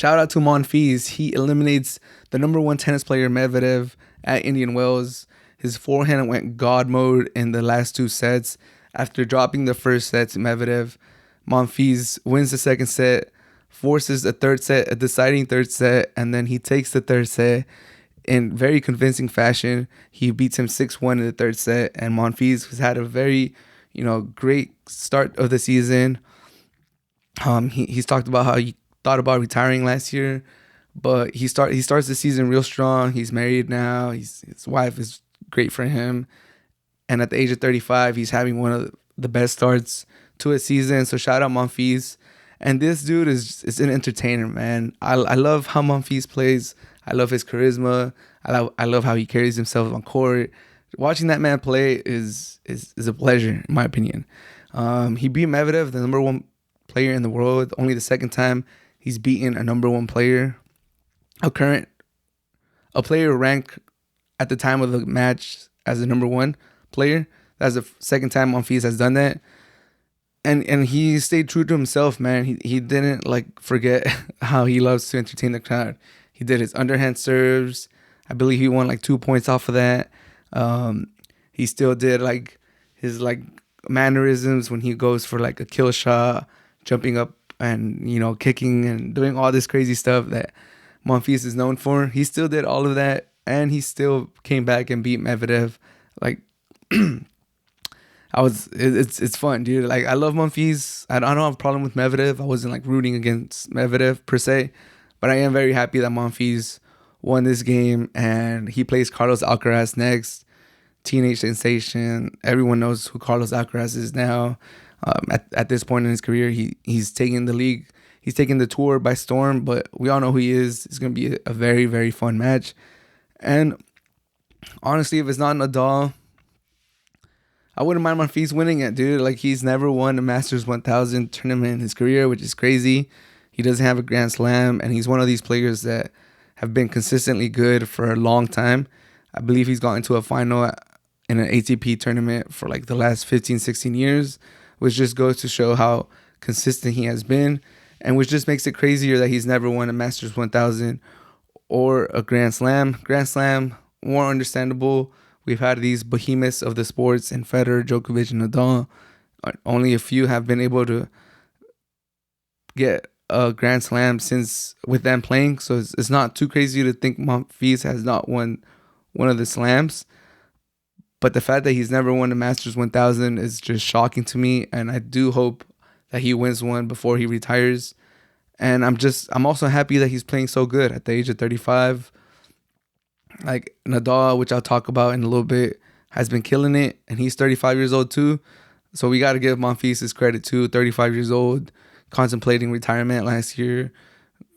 shout out to Monfils. He eliminates the number one tennis player Medvedev at Indian Wells. His forehand went God mode in the last two sets. After dropping the first set to Medvedev, Monfils wins the second set, forces a third set, a deciding third set, and then he takes the third set in very convincing fashion. He beats him 6-1 in the third set, and Monfils has had a very, great start of the season. He's talked about how he thought about retiring last year, but he starts the season real strong. He's married now. His wife is great for him, and at the age of 35, he's having one of the best starts to a season. So shout out Monfils. And this dude is an entertainer, man. I love how Monfils plays. I love his charisma. I love how he carries himself on court. Watching that man play is a pleasure, in my opinion. He beat Medvedev, the number one player in the world. Only the second time he's beaten a number one player, a player ranked at the time of the match as the number one player. That's the second time Monfils has done that. And he stayed true to himself, man. He didn't forget how he loves to entertain the crowd. He did his underhand serves. I believe he won 2 points off of that. He still did his mannerisms when he goes for a kill shot, jumping up and kicking and doing all this crazy stuff that Monfils is known for. He still did all of that, and he still came back and beat Medvedev. It's fun, dude. I love Monfils. I don't have a problem with Medvedev. I wasn't rooting against Medvedev per se, but I am very happy that Monfils won this game, and he plays Carlos Alcaraz next. Teenage sensation. Everyone knows who Carlos Alcaraz is now. At this point in his career, he's taking the league. He's taking the tour by storm, but we all know who he is. It's going to be a very, very fun match. And honestly, if it's not Nadal, I wouldn't mind Monfils winning it, dude. He's never won a Masters 1000 tournament in his career, which is crazy. He doesn't have a Grand Slam, and he's one of these players that have been consistently good for a long time. I believe he's gotten to a final in an ATP tournament for the last 15, 16 years, which just goes to show how consistent he has been, and which just makes it crazier that he's never won a Masters 1000 or a Grand Slam. Grand Slam, more understandable. We've had these behemoths of the sports in Federer, Djokovic, and Nadal. Only a few have been able to get a Grand Slam since with them playing. So it's not too crazy to think Monfils has not won one of the slams. But the fact that he's never won the Masters 1000 is just shocking to me. And I do hope that he wins one before he retires. And I'm also happy that he's playing so good at the age of 35. Nadal, which I'll talk about in a little bit, has been killing it, and he's 35 years old too. So we got to give Monfils his credit too. 35 years old, contemplating retirement last year,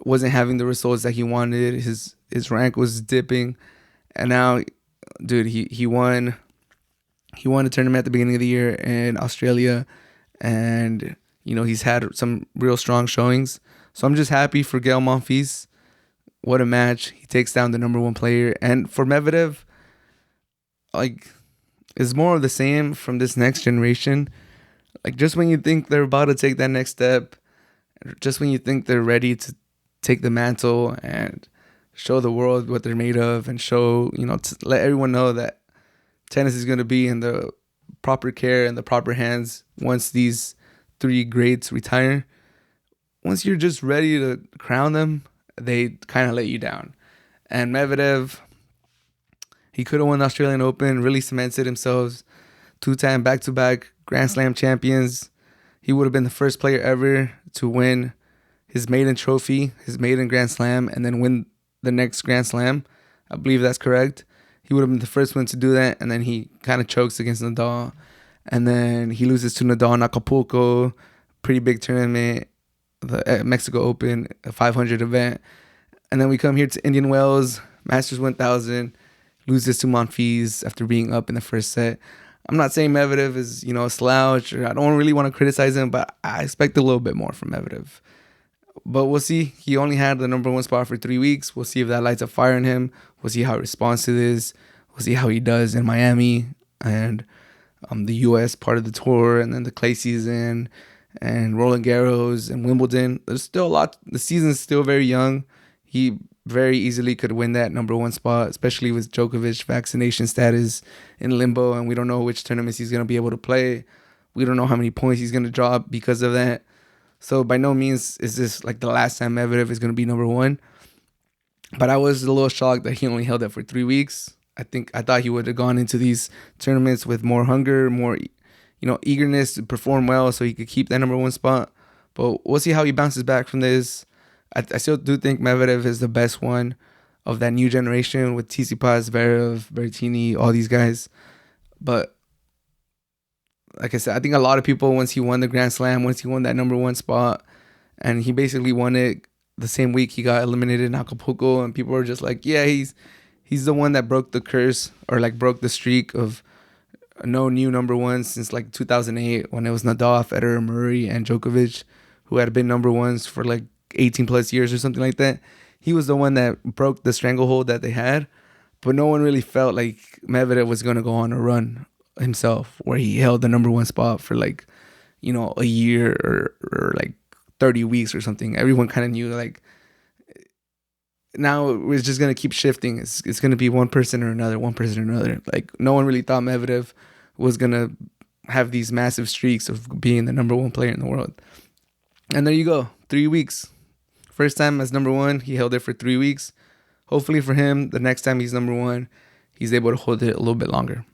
wasn't having the results that he wanted. His rank was dipping, and now, dude, he won a tournament at the beginning of the year in Australia, and he's had some real strong showings. So I'm just happy for Gael Monfils. What a match. He takes down the number one player. And for Medvedev, it's more of the same from this next generation. Just when you think they're about to take that next step, just when you think they're ready to take the mantle and show the world what they're made of, and show, to let everyone know that tennis is going to be in the proper care and the proper hands once these three greats retire. Once you're just ready to crown them, they kind of let you down. And Medvedev, he could have won the Australian Open, really cemented himself. 2-time back-to-back Grand Slam champions. He would have been the first player ever to win his maiden trophy, his maiden Grand Slam, and then win the next Grand Slam. I believe that's correct. He would have been the first one to do that, and then he kind of chokes against Nadal. And then he loses to Nadal in Acapulco, pretty big tournament. The Mexico Open, a 500 event. And then we come here to Indian Wells, Masters 1000, loses to Monfils after being up in the first set. I'm not saying Medvedev is, a slouch, or I don't really want to criticize him, but I expect a little bit more from Medvedev. But we'll see. He only had the number one spot for 3 weeks. We'll see if that lights a fire in him. We'll see how he responds to this. We'll see how he does in Miami and the U.S. part of the tour, and then the clay season, and Roland Garros and Wimbledon. There's still a lot. The season's still very young. He very easily could win that number one spot, especially with Djokovic vaccination status in limbo, and we don't know which tournaments he's going to be able to play. We don't know how many points he's going to drop because of that. So by no means is this like the last time Medvedev is going to be number one. But I was a little shocked that he only held it for 3 weeks. I thought he would have gone into these tournaments with more hunger, more eagerness to perform well, so he could keep that number one spot. But we'll see how he bounces back from this. I still do think Medvedev is the best one of that new generation with Tsitsipas, Zverev, Berrettini, all these guys. But like I said, I think a lot of people, once he won the Grand Slam, once he won that number one spot, and he basically won it the same week he got eliminated in Acapulco, and people were just like, yeah, he's the one that broke the curse, or like broke the streak of no new number ones since like 2008, when it was Nadal, Federer, Murray, and Djokovic, who had been number ones for like 18 plus years or something like that. He was the one that broke the stranglehold that they had, but no one really felt like Medvedev was going to go on a run himself where he held the number one spot for like, a year or like 30 weeks or something. Everyone kind of knew like now it's just going to keep shifting. It's going to be one person or another, one person or another. Like no one really thought Medvedev was going to have these massive streaks of being the number one player in the world. And there you go, 3 weeks. First time as number one, he held it for 3 weeks. Hopefully for him, the next time he's number one, he's able to hold it a little bit longer.